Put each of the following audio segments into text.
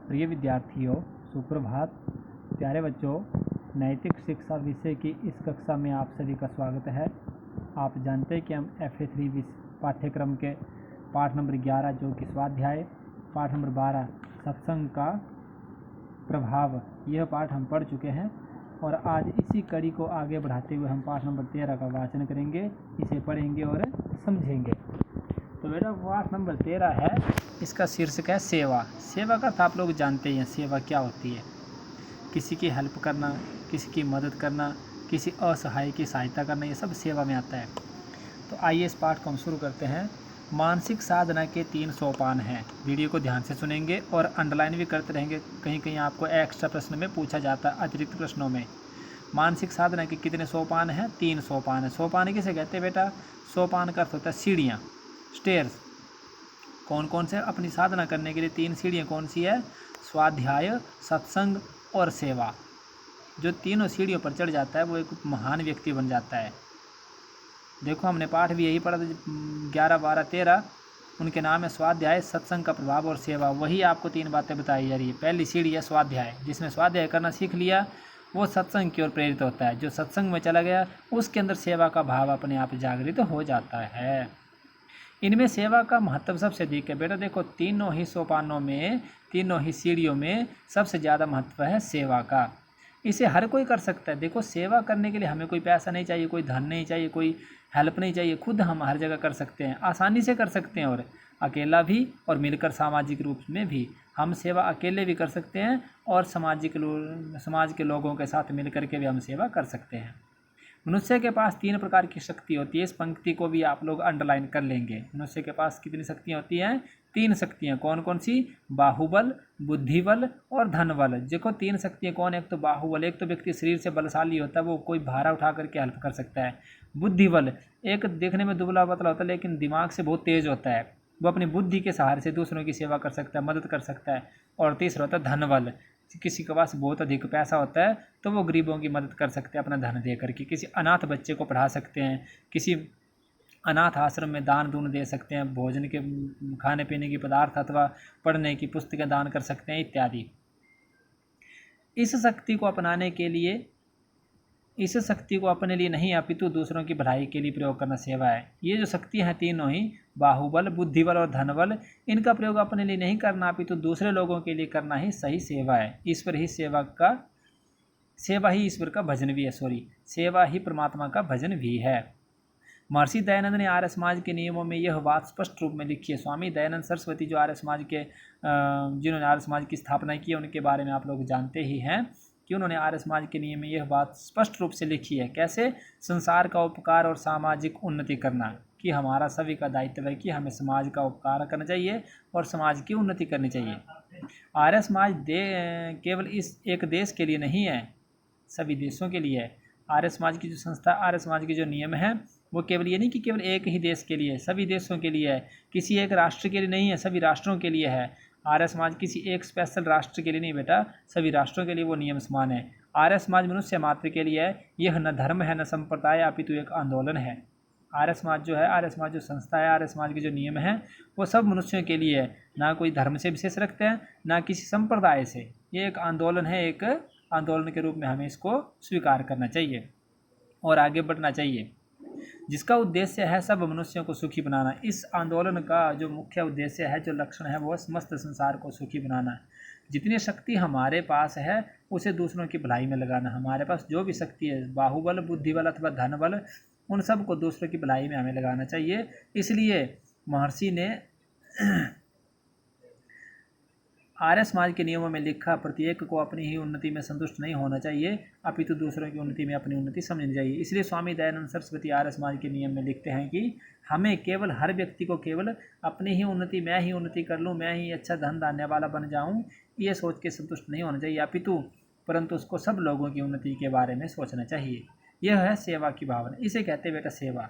प्रिय विद्यार्थियों, सुप्रभात। प्यारे बच्चों, नैतिक शिक्षा विषय की इस कक्षा में आप सभी का स्वागत है। आप जानते हैं कि हम FA3 पाठ्यक्रम के पाठ नंबर 11 जो कि स्वाध्याय, पाठ नंबर 12 सत्संग का प्रभाव, यह पाठ हम पढ़ चुके हैं और आज इसी कड़ी को आगे बढ़ाते हुए हम पाठ नंबर 13 का वाचन करेंगे, इसे पढ़ेंगे और समझेंगे। तो मेरा पाठ नंबर 13 है, इसका शीर्षक है सेवा। सेवा का अर्थ आप लोग जानते हैं, सेवा क्या होती है। किसी की हेल्प करना, किसी की मदद करना, किसी असहाय की सहायता करना, ये सब सेवा में आता है। तो आइए इस पाठ को हम शुरू करते हैं। मानसिक साधना के 3 सोपान हैं। वीडियो को ध्यान से सुनेंगे और अंडरलाइन भी करते रहेंगे। कहीं कहीं आपको एक्स्ट्रा प्रश्न में पूछा जाता है, अतिरिक्त प्रश्नों में। मानसिक साधना के कितने सोपान हैं? 3 सोपान है। सोपान किसे कहते हैं बेटा? सोपान का अर्थ होता है सीढ़ियाँ, स्टेयर्स। कौन कौन से अपनी साधना करने के लिए 3 सीढ़ियाँ कौन सी है? स्वाध्याय, सत्संग और सेवा। जो तीनों सीढ़ियों पर चढ़ जाता है वो एक महान व्यक्ति बन जाता है। देखो हमने पाठ भी यही पढ़ा था, 11, 12, 13 उनके नाम है स्वाध्याय, सत्संग का प्रभाव और सेवा। वही आपको 3 बातें बताई जा रही है। पहली सीढ़ी है स्वाध्याय, जिसने स्वाध्याय करना सीख लिया वो सत्संग की ओर प्रेरित होता है। जो सत्संग में चला गया उसके अंदर सेवा का भाव अपने आप जागृत हो जाता है। इनमें सेवा का महत्व सबसे अधिक है बेटा। देखो तीनों ही सोपानों में, तीनों ही सीढ़ियों में सबसे ज़्यादा महत्व है सेवा का। इसे हर कोई कर सकता है। देखो सेवा करने के लिए हमें कोई पैसा नहीं चाहिए, कोई धन नहीं चाहिए, कोई हेल्प नहीं चाहिए। खुद हम हर जगह कर सकते हैं, आसानी से कर सकते हैं, और अकेला भी और मिलकर सामाजिक रूप में भी। हम सेवा अकेले भी कर सकते हैं और समाज के लोगों के साथ मिल करके भी हम सेवा कर सकते हैं। मनुष्य के पास 3 प्रकार की शक्ति होती है। इस पंक्ति को भी आप लोग अंडरलाइन कर लेंगे। मनुष्य के पास कितनी शक्तियाँ होती हैं? 3 शक्तियाँ। कौन कौन सी? बाहुबल, बुद्धिबल और धनबल। देखो 3 शक्तियाँ कौन? एक तो बाहुबल, एक तो व्यक्ति शरीर से बलशाली होता है, वो कोई भारा उठा करके हेल्प कर सकता है। बुद्धिबल, एक देखने में दुबला पतला होता है लेकिन दिमाग से बहुत तेज होता है, वो अपनी बुद्धि के सहारे से दूसरों की सेवा कर सकता है, मदद कर सकता है। और तीसरा होता है धनबल। किसी के पास बहुत अधिक पैसा होता है तो वो गरीबों की मदद कर सकते हैं अपना धन दे करके। किसी अनाथ बच्चे को पढ़ा सकते हैं, किसी अनाथ आश्रम में दान दून दे सकते हैं, भोजन के खाने पीने की पदार्थ अथवा पढ़ने की पुस्तकें दान कर सकते हैं इत्यादि। इस शक्ति को अपने लिए नहीं अपितु दूसरों की भलाई के लिए प्रयोग करना सेवा है। ये जो शक्ति हैं तीनों ही, बाहुबल, बुद्धिबल और धनबल, इनका प्रयोग अपने लिए नहीं करना अपितु दूसरे लोगों के लिए करना ही सही सेवा है। सेवा ही ईश्वर का भजन भी है। सेवा ही परमात्मा का भजन भी है। महर्षि दयानंद ने आर्य समाज के नियमों में यह बात स्पष्ट रूप में लिखी है। स्वामी दयानंद सरस्वती जो आर्य समाज के जिन्होंने आर्य समाज की स्थापना की है, उनके बारे में आप लोग जानते ही हैं कि उन्होंने आर्य समाज के नियम में यह बात स्पष्ट रूप से लिखी है। कैसे? संसार का उपकार और सामाजिक उन्नति करना, कि हमारा सभी का दायित्व है कि हमें समाज का उपकार करना चाहिए और समाज की उन्नति करनी चाहिए। आर्य समाज केवल इस एक देश के लिए नहीं है, सभी देशों के लिए है। आर्य समाज की जो संस्था, आर्य समाज के जो नियम हैं, वो केवल ये नहीं कि केवल एक ही देश के लिए, सभी देशों के लिए है। किसी एक राष्ट्र के लिए नहीं है, सभी राष्ट्रों के लिए है। आर्य समाज किसी एक स्पेशल राष्ट्र के लिए नहीं बेटा, सभी राष्ट्रों के लिए वो नियम समान है। आर्य समाज मनुष्य मात्र के लिए है। यह न धर्म है न संप्रदाय, अपितु एक आंदोलन है। आर्य समाज जो है, आर्य समाज जो संस्था है, आर्य समाज के जो नियम हैं, वो सब मनुष्यों के लिए है। ना कोई धर्म से विशेष रखते हैं, ना किसी संप्रदाय से। ये एक आंदोलन है, एक आंदोलन के रूप में हमें इसको स्वीकार करना चाहिए और आगे बढ़ना चाहिए, जिसका उद्देश्य है सब मनुष्यों को सुखी बनाना। इस आंदोलन का जो मुख्य उद्देश्य है, जो लक्षण है, वो समस्त संसार को सुखी बनाना। जितनी शक्ति हमारे पास है उसे दूसरों की भलाई में लगाना। हमारे पास जो भी शक्ति है, बाहुबल, बुद्धिबल अथवा धनबल, उन सब को दूसरों की भलाई में हमें लगाना चाहिए। इसलिए महर्षि ने आर्य समाज के नियमों में लिखा, प्रत्येक को अपनी ही उन्नति में संतुष्ट नहीं होना चाहिए, अपितु दूसरों की उन्नति में अपनी उन्नति समझनी चाहिए। इसलिए स्वामी दयानंद सरस्वती आर्य समाज के नियम में लिखते हैं कि हमें केवल, हर व्यक्ति को केवल अपनी ही उन्नति, मैं ही उन्नति कर लूँ, मैं ही अच्छा धन धान्य वाला बन जाऊँ, ये सोच के संतुष्ट नहीं होना चाहिए अपितु, परंतु उसको सब लोगों की उन्नति के बारे में सोचना चाहिए। यह है सेवा की भावना। इसे कहते हैं बेटा सेवा।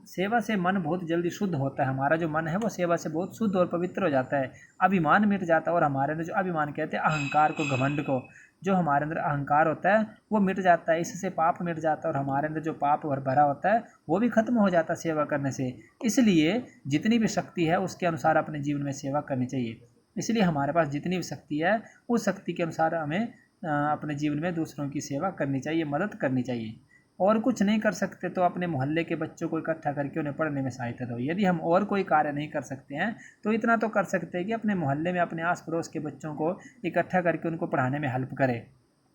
सेवा से मन बहुत जल्दी शुद्ध होता है। हमारा जो मन है वो सेवा से बहुत शुद्ध और पवित्र हो जाता है। अभिमान मिट जाता है और हमारे अंदर जो अभिमान कहते हैं, अहंकार को, घमंड को, जो हमारे अंदर अहंकार होता है वो मिट जाता है। इससे पाप मिट जाता है और हमारे अंदर जो पाप भरा होता है वो भी खत्म हो जाता है सेवा करने से। इसलिए जितनी भी शक्ति है उसके अनुसार अपने जीवन में सेवा करनी चाहिए। इसलिए हमारे पास जितनी भी शक्ति है उस शक्ति के अनुसार हमें अपने जीवन में दूसरों की सेवा करनी चाहिए, मदद करनी चाहिए। और कुछ नहीं कर सकते तो अपने मोहल्ले के बच्चों को इकट्ठा करके उन्हें पढ़ने में सहायता दो। यदि हम और कोई कार्य नहीं कर सकते हैं तो इतना तो कर सकते हैं कि अपने मोहल्ले में अपने आस पड़ोस के बच्चों को इकट्ठा करके उनको पढ़ाने में हेल्प करें।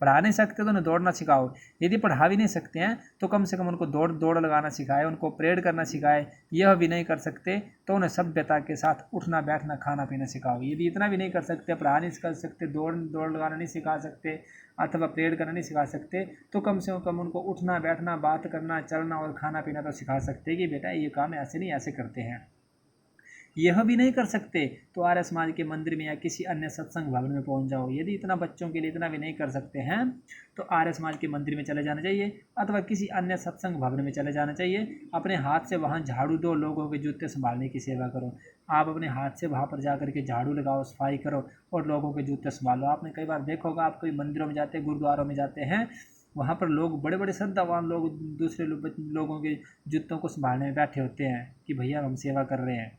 पढ़ा नहीं सकते तो उन्हें दौड़ना सिखाओ। यदि पढ़ा भी नहीं सकते हैं तो कम से कम उनको दौड़ लगाना सिखाए, उनको परेड करना सिखाए। यह भी नहीं कर सकते तो उन्हें सभ्यता के साथ उठना बैठना खाना पीना सिखाओ। यदि इतना भी नहीं कर सकते, पढ़ा नहीं कर सकते, दौड़ लगाना नहीं सिखा सकते अथवा परेड करना नहीं सिखा सकते, तो कम से कम उनको उठना बैठना, बात करना, चलना और खाना पीना तो सिखा सकते हैं कि बेटा ये काम ऐसे नहीं ऐसे करते हैं। यह भी नहीं कर सकते तो आर्य समाज के मंदिर में या किसी अन्य सत्संग भवन में पहुंच जाओ। यदि इतना बच्चों के लिए इतना भी नहीं कर सकते हैं तो आर्य समाज के मंदिर में चले जाना चाहिए अथवा किसी अन्य सत्संग भवन में चले जाना चाहिए। अपने हाथ से वहाँ झाड़ू दो, लोगों के जूते संभालने की सेवा करो। आप अपने हाथ से वहाँ पर जा करके झाड़ू लगाओ, सफाई करो और लोगों के जूते संभालो। आपने कई बार देखा होगा, आप कोई मंदिरों में जाते हैं, गुरुद्वारों में जाते हैं, वहाँ पर लोग बड़े बड़े श्रद्धावान लोग दूसरे लोगों के जूतों को संभालने में बैठे होते हैं कि भैया हम सेवा कर रहे हैं।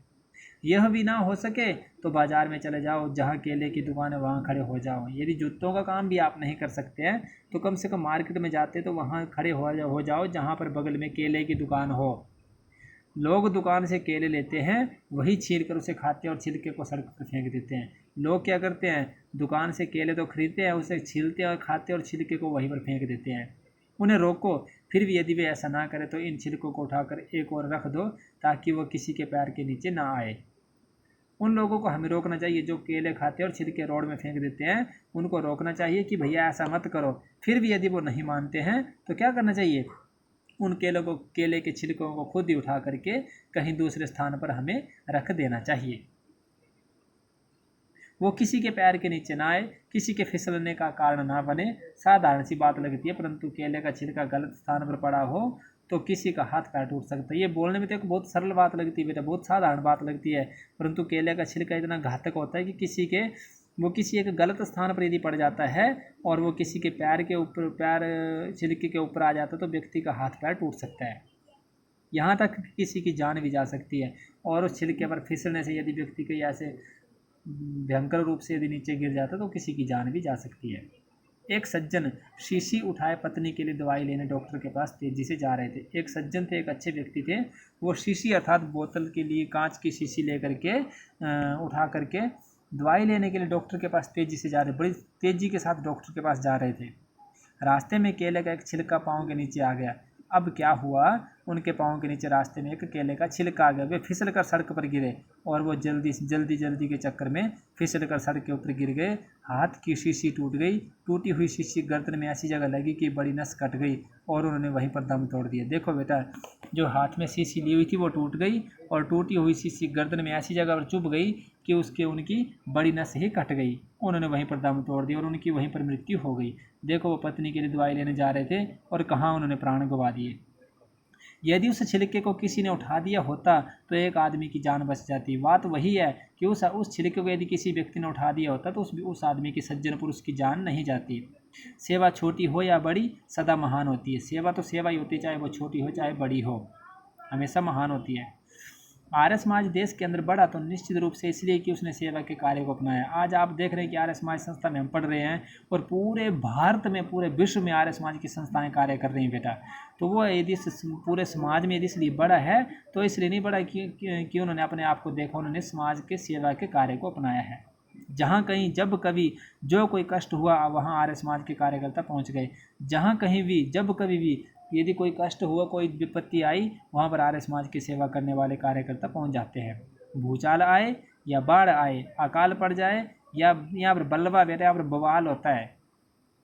यह भी ना हो सके तो बाज़ार में चले जाओ, जहाँ केले की दुकान है वहाँ खड़े हो जाओ। यदि जूतों का काम भी आप नहीं कर सकते हैं तो कम से कम मार्केट में जाते तो वहाँ खड़े हो जाओ जहाँ पर बगल में केले की दुकान हो। लोग दुकान से केले लेते हैं, वही छील कर उसे खाते हैं और छिलके को सड़क पर फेंक देते हैं। लोग क्या करते हैं, दुकान से केले तो खरीदते हैं, उसे छीलते हैं और खाते हैं और छिलके को वहीं पर फेंक देते हैं। उन्हें रोको। फिर भी यदि वे ऐसा ना करें तो इन छिलकों को उठाकर एक और रख दो ताकि वह किसी के पैर के नीचे ना आए। उन लोगों को हमें रोकना चाहिए जो केले खाते हैं और छिलके रोड में फेंक देते हैं। उनको रोकना चाहिए कि भैया ऐसा मत करो। फिर भी यदि वो नहीं मानते हैं तो क्या करना चाहिए, उन केले के छिलकों को खुद ही उठा करके कहीं दूसरे स्थान पर हमें रख देना चाहिए। वो किसी के पैर के नीचे ना आए, किसी के फिसलने का कारण ना बने। साधारण सी बात लगती है, परंतु केले का छिलका गलत स्थान पर पड़ा हो तो किसी का हाथ पैर टूट सकता है। ये बोलने में तो एक बहुत सरल बात लगती है बेटा, बहुत साधारण बात लगती है, परंतु केले का छिलका इतना घातक होता है कि किसी एक गलत स्थान पर यदि पड़ जाता है और वो किसी के पैर छिलके के ऊपर आ जाता है तो व्यक्ति का हाथ पैर टूट सकता है। यहाँ तक किसी की जान भी जा सकती है। और उस छिलके पर फिसलने से यदि व्यक्ति को ऐसे भयंकर रूप से यदि नीचे गिर जाता तो किसी की जान भी जा सकती है। एक सज्जन शीशी उठाए पत्नी के लिए दवाई लेने डॉक्टर के पास तेजी से जा रहे थे। एक सज्जन थे, एक अच्छे व्यक्ति थे। वो शीशी अर्थात बोतल के लिए कांच की शीशी लेकर के उठा करके दवाई लेने के लिए डॉक्टर के पास तेजी से जा रहे, बड़ी तेजी के साथ डॉक्टर के पास जा रहे थे। रास्ते में केले का एक छिलका पाँव के नीचे आ गया। अब क्या हुआ, उनके पाँव के नीचे रास्ते में एक केले का छिलका आ गया। वे फिसल कर सड़क पर गिरे और वो जल्दी के चक्कर में फिसल कर सड़क के ऊपर गिर गए। हाथ की शीशी टूट गई। टूटी हुई शीशी गर्दन में ऐसी जगह लगी कि बड़ी नस कट गई और उन्होंने वहीं पर दम तोड़ दिया। देखो बेटा, जो हाथ में शीशी ली हुई थी वो टूट गई और टूटी हुई शीशी गर्दन में ऐसी जगह पर चुभ गई कि उनकी बड़ी नस ही कट गई। उन्होंने वहीं पर दम तोड़ दिया और उनकी वहीं पर मृत्यु हो गई। देखो, वो पत्नी के लिए दवाई लेने जा रहे थे और कहाँ उन्होंने प्राण गंवा दिए। यदि उस छिलके को किसी ने उठा दिया होता तो एक आदमी की जान बच जाती। बात वही है कि उस छिलके को यदि किसी व्यक्ति ने उठा दिया होता तो उस आदमी की, सज्जन पुरुष की जान नहीं जाती। सेवा छोटी हो या बड़ी सदा महान होती है। सेवा तो सेवा ही होती है, चाहे वो छोटी हो चाहे बड़ी हो, हमेशा महान होती है। आर्य समाज देश के अंदर बढ़ा तो निश्चित रूप से इसलिए कि उसने सेवा के कार्य को अपनाया। आज आप देख रहे हैं कि आर्य समाज संस्था में हम पढ़ रहे हैं और पूरे भारत में, पूरे विश्व में आर्य समाज की संस्थाएं कार्य कर रही हैं बेटा। तो वो यदि पूरे समाज में यदि इसलिए बड़ा है तो इसलिए नहीं बड़ा कि उन्होंने अपने आप को देखा, उन्होंने समाज के सेवा के कार्य को अपनाया है। जहाँ कहीं जब कभी जो कोई कष्ट हुआ वहाँ आर्य समाज के कार्यकर्ता पहुँच गए। जहाँ कहीं भी जब कभी भी यदि कोई कष्ट हुआ, कोई विपत्ति आई, वहाँ पर आर्य समाज की सेवा करने वाले कार्यकर्ता पहुँच जाते हैं। भूचाल आए या बाढ़ आए, अकाल पड़ जाए या यहाँ पर बल्लवा बेटा, यहाँ पर बवाल होता है,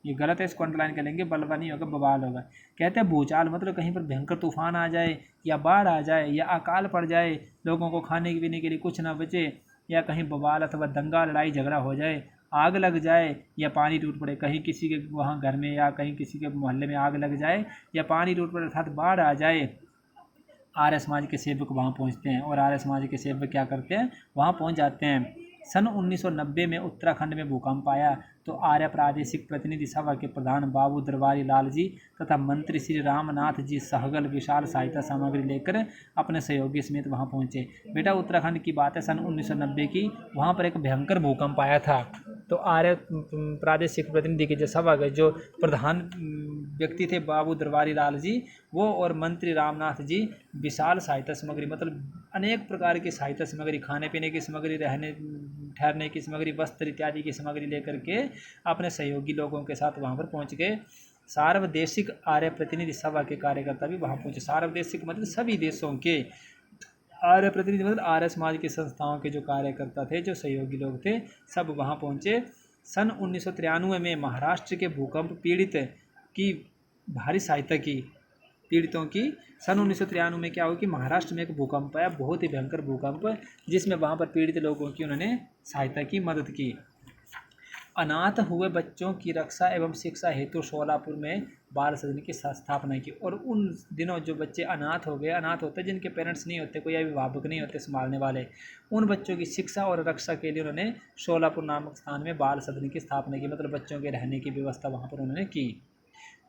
ये गलत है, इसको अंडरलाइन कर लेंगे, बल्लवा नहीं होगा बवाल होगा। कहते हैं भूचाल मतलब कहीं पर भयंकर तूफान आ जाए या बाढ़ आ जाए या अकाल पड़ जाए, लोगों को खाने पीने के लिए कुछ ना बचे, या कहीं बवाल अथवा दंगा लड़ाई झगड़ा हो जाए, आग लग जाए या पानी टूट पड़े, कहीं किसी के वहाँ घर में या कहीं किसी के मोहल्ले में आग लग जाए या पानी टूट पड़े अर्थात बाढ़ आ जाए, आर्य समाज के सेवक वहाँ पहुँचते हैं और आर्य समाज के सेवक क्या करते हैं, वहाँ पहुँच जाते हैं। सन 1990 में उत्तराखंड में भूकंप आया तो आर्य प्रादेशिक प्रतिनिधि सभा के प्रधान बाबू दरबारी लाल जी तथा मंत्री श्री रामनाथ जी सहगल विशाल सहायता सामग्री लेकर अपने सहयोगी समेत वहां पहुंचे। बेटा उत्तराखंड की बात है सन 1990 की, वहां पर एक भयंकर भूकंप आया था। तो आर्य प्रादेशिक प्रतिनिधि के जो सभा के जो प्रधान व्यक्ति थे बाबू दरबारी लाल जी, वो और मंत्री रामनाथ जी विशाल सहायता सामग्री मतलब अनेक प्रकार की सहायता सामग्री, खाने पीने की सामग्री, रहने ठहरने की सामग्री, वस्त्र इत्यादि की सामग्री लेकर के अपने सहयोगी लोगों के साथ वहाँ पर पहुँच गए। सार्वदेशिक आर्य प्रतिनिधि सभा के कार्यकर्ता भी वहाँ पहुँचे। सार्वदेशिक मतलब सभी देशों के, आर्य प्रतिनिधि मतलब आर्य समाज की संस्थाओं के जो कार्यकर्ता थे, जो सहयोगी लोग थे, सब वहाँ पहुँचे। सन 1993 में महाराष्ट्र के भूकंप पीड़ित की भारी सहायता की, पीड़ितों की सन 1993 में क्या हुआ कि महाराष्ट्र में एक भूकंप आया, बहुत ही भयंकर भूकंप, जिसमें वहाँ पर पीड़ित लोगों की उन्होंने सहायता की, मदद की। अनाथ हुए बच्चों की रक्षा एवं शिक्षा हेतु शोलापुर में बाल सदन की स्थापना की। और उन दिनों जो बच्चे अनाथ हो गए, अनाथ होते जिनके पेरेंट्स नहीं होते, कोई अभिभावक नहीं होते संभालने वाले, उन बच्चों की शिक्षा और रक्षा के लिए उन्होंने शोलापुर नामक स्थान में बाल सदन की स्थापना की, मतलब बच्चों के रहने की व्यवस्था वहाँ पर उन्होंने की।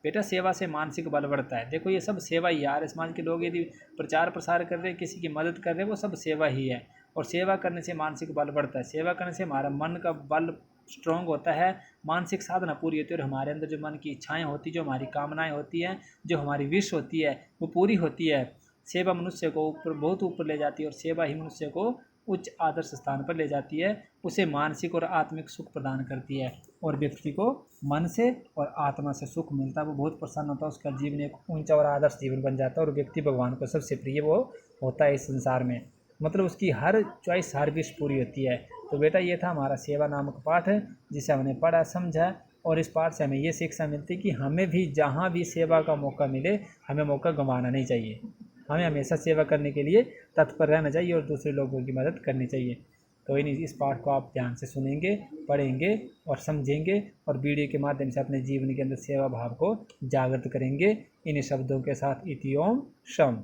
बेटा सेवा से मानसिक बल बढ़ता है। देखो ये सब सेवा ही है। आर्य समाज के लोग यदि प्रचार प्रसार कर रहे हैं, किसी की मदद कर रहे हैं, वो सब सेवा ही है। और सेवा करने से मानसिक बल बढ़ता है। सेवा करने से हमारा मन का बल स्ट्रॉन्ग होता है, मानसिक साधना पूरी होती है और हमारे अंदर जो मन की इच्छाएं होती, जो हमारी कामनाएं होती हैं, जो हमारी विश होती है, वो पूरी होती है। सेवा मनुष्य को ऊपर, बहुत ऊपर ले जाती है और सेवा ही मनुष्य को उच्च आदर्श स्थान पर ले जाती है। उसे मानसिक और आत्मिक सुख प्रदान करती है और व्यक्ति को मन से और आत्मा से सुख मिलता है। वो बहुत प्रसन्न होता है, उसका जीवन एक ऊंचा और आदर्श जीवन बन जाता है और व्यक्ति भगवान को सबसे प्रिय वो होता है इस संसार में। मतलब उसकी हर चॉइस, हर विश पूरी होती है। तो बेटा ये था हमारा सेवा नामक पाठ, जिसे हमने पढ़ा, समझा, और इस पाठ से हमें ये शिक्षा मिलती है कि हमें भी जहाँ भी सेवा का मौका मिले, हमें मौका गंवाना नहीं चाहिए। हमें हमेशा सेवा करने के लिए तत्पर रहना चाहिए और दूसरे लोगों की मदद करनी चाहिए। तो इस पाठ को आप ध्यान से सुनेंगे, पढ़ेंगे और समझेंगे और वीडियो के माध्यम से अपने जीवन के अंदर सेवा भाव को जागृत करेंगे। इन्हीं शब्दों के साथ इति ओम शम।